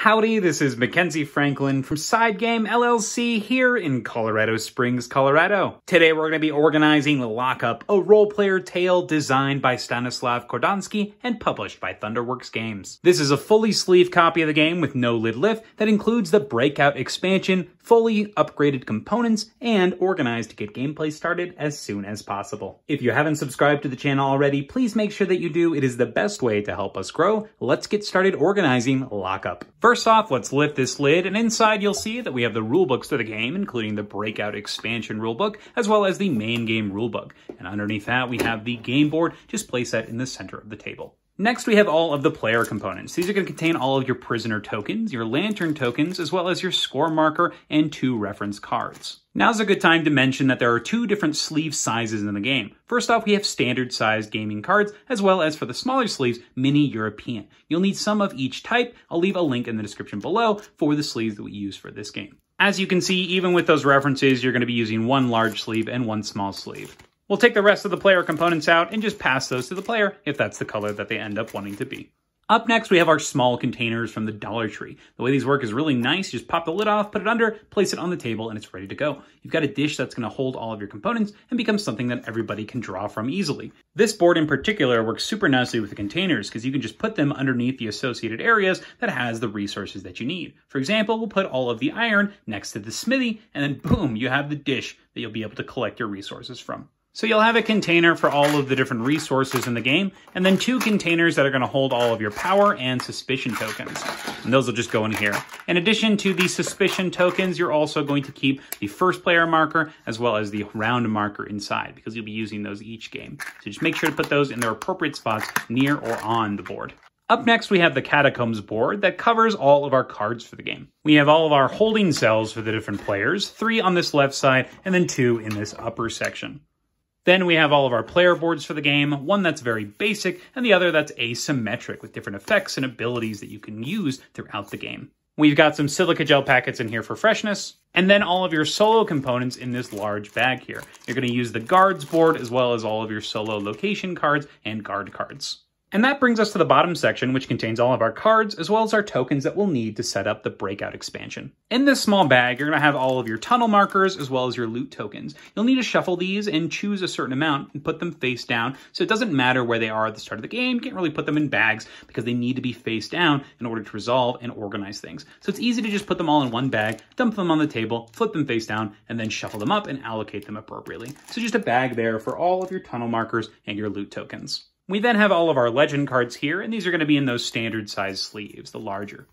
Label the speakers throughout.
Speaker 1: Howdy, this is Mackenzie Franklin from SideGame LLC here in Colorado Springs, Colorado. Today we're going to be organizing Lockup, a role-player tale designed by Stanislav Kordansky and published by Thunderworks Games. This is a fully sleeved copy of the game with no lid lift that includes the BreakOut expansion, fully upgraded components, and organized to get gameplay started as soon as possible. If you haven't subscribed to the channel already, please make sure that you do. It is the best way to help us grow. Let's get started organizing Lockup. First off, let's lift this lid, and inside you'll see that we have the rulebooks for the game, including the BreakOut expansion rulebook, as well as the main game rulebook. And underneath that, we have the game board. Just place that in the center of the table. Next, we have all of the player components. These are going to contain all of your prisoner tokens, your lantern tokens, as well as your score marker and 2 reference cards. Now's a good time to mention that there are 2 different sleeve sizes in the game. First off, we have standard sized gaming cards, as well as for the smaller sleeves, mini European. You'll need some of each type. I'll leave a link in the description below for the sleeves that we use for this game. As you can see, even with those references, you're going to be using 1 large sleeve and 1 small sleeve. We'll take the rest of the player components out and just pass those to the player if that's the color that they end up wanting to be. Up next, we have our small containers from the Dollar Tree. The way these work is really nice. You just pop the lid off, put it under, place it on the table, and it's ready to go. You've got a dish that's going to hold all of your components and become something that everybody can draw from easily. This board in particular works super nicely with the containers because you can just put them underneath the associated areas that has the resources that you need. For example, we'll put all of the iron next to the smithy, and then boom, you have the dish that you'll be able to collect your resources from. So you'll have a container for all of the different resources in the game, and then 2 containers that are going to hold all of your power and suspicion tokens. And those will just go in here. In addition to the suspicion tokens, you're also going to keep the first player marker as well as the round marker inside, because you'll be using those each game. So just make sure to put those in their appropriate spots near or on the board. Up next, we have the Catacombs board that covers all of our cards for the game. We have all of our holding cells for the different players, 3 on this left side, and then 2 in this upper section. Then we have all of our player boards for the game, one that's very basic and the other that's asymmetric with different effects and abilities that you can use throughout the game. We've got some silica gel packets in here for freshness, and then all of your solo components in this large bag here. You're going to use the guards board as well as all of your solo location cards and guard cards. And that brings us to the bottom section, which contains all of our cards, as well as our tokens that we'll need to set up the BreakOut expansion. In this small bag, you're going to have all of your tunnel markers, as well as your loot tokens. You'll need to shuffle these and choose a certain amount and put them face down, so it doesn't matter where they are at the start of the game. You can't really put them in bags, because they need to be face down in order to resolve and organize things. So it's easy to just put them all in one bag, dump them on the table, flip them face down, and then shuffle them up and allocate them appropriately. So just a bag there for all of your tunnel markers and your loot tokens. We then have all of our legend cards here, and these are going to be in those standard size sleeves, the larger.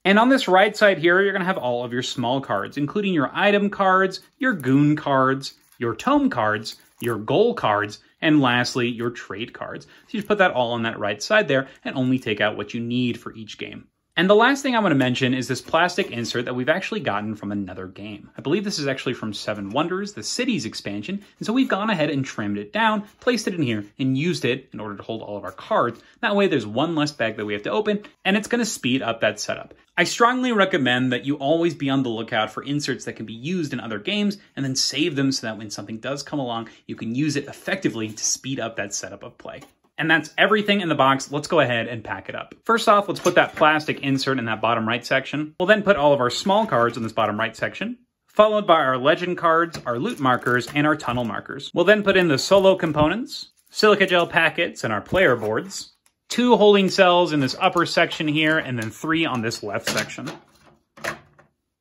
Speaker 1: And on this right side here, you're going to have all of your small cards, including your item cards, your goon cards, your tome cards, your goal cards, and lastly, your trade cards. So you just put that all on that right side there and only take out what you need for each game. And the last thing I want to mention is this plastic insert that we've actually gotten from another game. I believe this is actually from 7 Wonders, the Cities expansion, and so we've gone ahead and trimmed it down, placed it in here, and used it in order to hold all of our cards. That way there's one less bag that we have to open, and it's going to speed up that setup. I strongly recommend that you always be on the lookout for inserts that can be used in other games, and then save them so that when something does come along, you can use it effectively to speed up that setup of play. And that's everything in the box. Let's go ahead and pack it up. First off, let's put that plastic insert in that bottom right section. We'll then put all of our small cards in this bottom right section, followed by our legend cards, our loot markers, and our tunnel markers. We'll then put in the solo components, silica gel packets, and our player boards, 2 holding cells in this upper section here, and then 3 on this left section.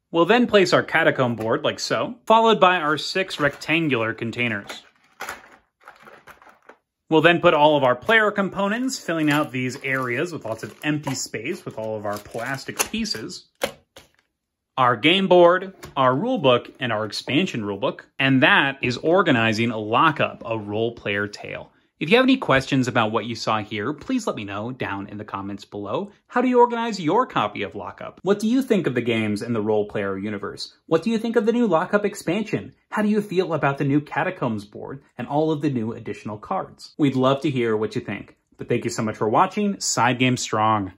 Speaker 1: We'll then place our catacomb board like so, followed by our 6 rectangular containers. We'll then put all of our player components, filling out these areas with lots of empty space with all of our plastic pieces, our game board, our rulebook, and our expansion rulebook, and that is organizing Lockup, a role-player tale. If you have any questions about what you saw here, please let me know down in the comments below. How do you organize your copy of Lockup? What do you think of the games in the role-player universe? What do you think of the new Lockup expansion? How do you feel about the new Catacombs board and all of the new additional cards? We'd love to hear what you think. But thank you so much for watching. SideGame Strong.